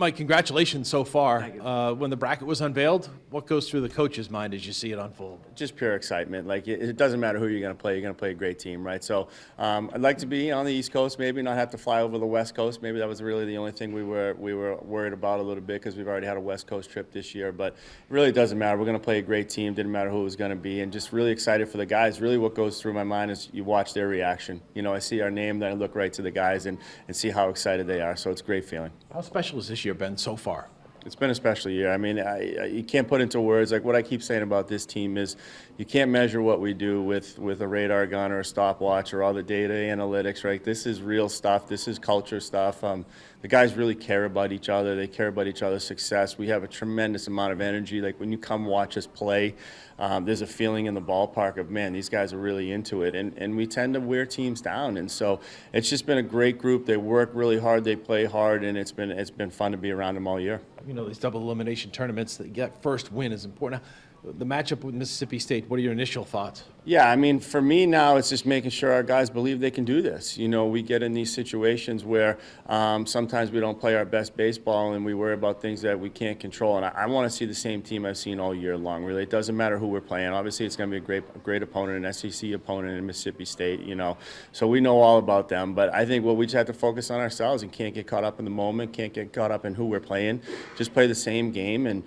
Mike, congratulations so far. Thank you. When the bracket was unveiled, what goes through the coach's mind as you see it unfold? Just pure excitement. Like it doesn't matter who you're going to play. You're going to play a great team, right? So I'd like to be on the East Coast, maybe not have to fly over the West Coast. Maybe that was really the only thing we were worried about a little bit because we've already had a West Coast trip this year. But it really doesn't matter. We're going to play a great team. Didn't matter who it was going to be, and just really excited for the guys. Really, what goes through my mind is you watch their reaction. You know, I see our name, then I look right to the guys and see how excited they are. So it's a great feeling. How special has this year been so far? It's been a special year. I mean, you can't put into words. Like what I keep saying about this team is you can't measure what we do with a radar gun or a stopwatch or all the data analytics, right? This is real stuff. This is culture stuff. The guys really care about each other. They care about each other's success. We have a tremendous amount of energy. Like when you come watch us play, there's a feeling in the ballpark of, man, these guys are really into it. And we tend to wear teams down. And so it's just been a great group. They work really hard. They play hard. And it's been fun to be around them all year. You know, these double elimination tournaments, that get first win is important. The matchup with Mississippi State, what are your initial thoughts? Yeah, I mean, for me now, it's just making sure our guys believe they can do this. You know, we get in these situations where sometimes we don't play our best baseball and we worry about things that we can't control. And I want to see the same team I've seen all year long, really. It doesn't matter who we're playing. Obviously, it's going to be a great opponent, an SEC opponent in Mississippi State, you know. So we know all about them. But I think we just have to focus on ourselves and can't get caught up in the moment, can't get caught up in who we're playing. Just play the same game. And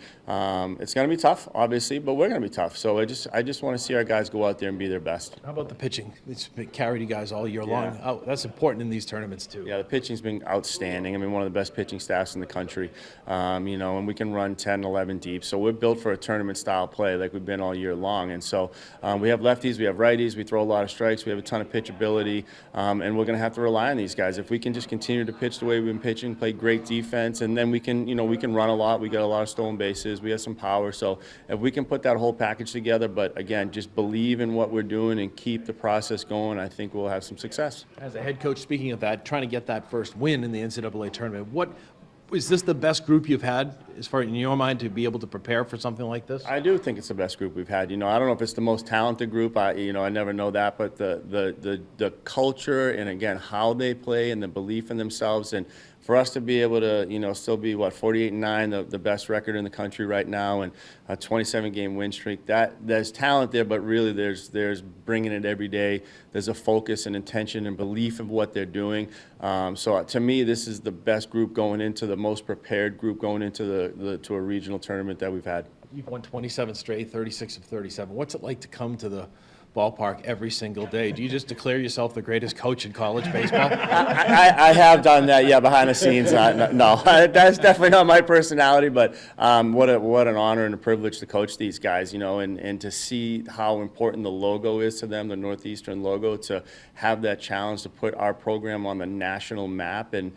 it's going to be tough, obviously, but we're going to be tough. So I just want to see our guys go out there and be their best. How about the pitching? It's been carried you guys all year long. Oh, that's important in these tournaments too. Yeah, the pitching's been outstanding. I mean, one of the best pitching staffs in the country. You know, and we can run 10, 11 deep. So we're built for a tournament-style play like we've been all year long. And so we have lefties, we have righties, we throw a lot of strikes, we have a ton of pitchability, and we're going to have to rely on these guys. If we can just continue to pitch the way we've been pitching, play great defense, and then we can run a lot. We got a lot of stolen bases. We have some power. So if we can put that whole package together, but again, just believe in what we're doing and keep the process going, I think we'll have some success. As a head coach, speaking of that, trying to get that first win in the NCAA tournament, is this the best group you've had, as far in your mind, to be able to prepare for something like this? I do think it's the best group we've had. You know, I don't know if it's the most talented group. I never know that, but the culture and again how they play and the belief in themselves, and for us to be able to still be 48-9, the best record in the country right now, and a 27-game win streak. There's talent there, but really there's bringing it every day. There's a focus and intention and belief of what they're doing. So to me, this is the best group going into the most prepared group going into to a regional tournament that we've had. You've won 27 straight, 36 of 37. What's it like to come to the ballpark every single day? Do you just declare yourself the greatest coach in college baseball? I have done that, yeah, behind the scenes. No, that's definitely not my personality, but what an honor and a privilege to coach these guys, and to see how important the logo is to them, the Northeastern logo, to have that challenge to put our program on the national map, and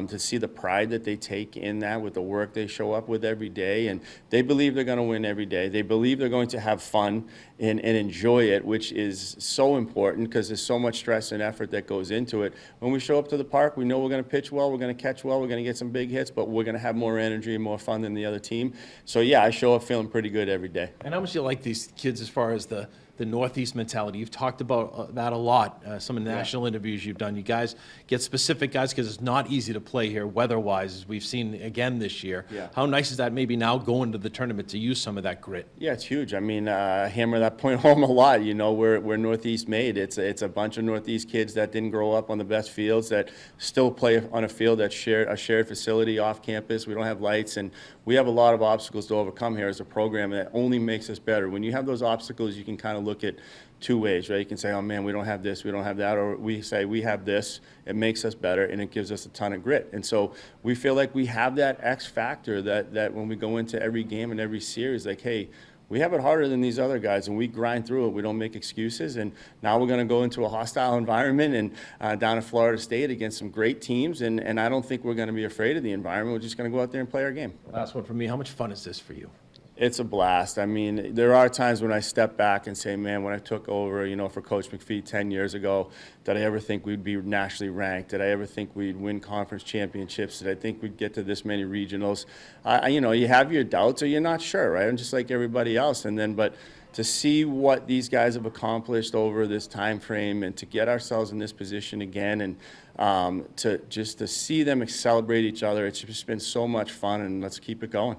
to see the pride that they take in that with the work they show up with every day. And they believe they're going to win every day. They believe they're going to have fun and enjoy it, which is so important because there's so much stress and effort that goes into it. When we show up to the park, we know we're going to pitch well, we're going to catch well, we're going to get some big hits, but we're going to have more energy and more fun than the other team. So yeah, I show up feeling pretty good every day. And how much do you like these kids as far as the Northeast mentality? You've talked about that a lot, some of the national interviews you've done. You guys get specific guys because it's not easy to play here weather-wise, as we've seen again this year. Yeah. How nice is that maybe now going to the tournament to use some of that grit? Yeah, it's huge. I mean, hammer that point home a lot. We're Northeast made. It's a bunch of Northeast kids that didn't grow up on the best fields that still play on a field that's a shared facility off campus. We don't have lights, and we have a lot of obstacles to overcome here as a program that only makes us better. When you have those obstacles, you can kind of look at two ways, right? You can say, oh man, we don't have this, we don't have that, or we say we have this, it makes us better, and it gives us a ton of grit. And so we feel like we have that X factor that when we go into every game and every series, like, hey, we have it harder than these other guys, and we grind through it. We don't make excuses, and now we're going to go into a hostile environment and down at Florida State against some great teams, and I don't think we're going to be afraid of the environment. We're just going to go out there and play our game. Last one for me. How much fun is this for you? It's a blast. I mean, there are times when I step back and say, man, when I took over, for Coach McPhee 10 years ago, did I ever think we'd be nationally ranked? Did I ever think we'd win conference championships? Did I think we'd get to this many regionals? You have your doubts or you're not sure, right? I'm just like everybody else. But to see what these guys have accomplished over this time frame and to get ourselves in this position again, and to see them celebrate each other. It's just been so much fun, and let's keep it going.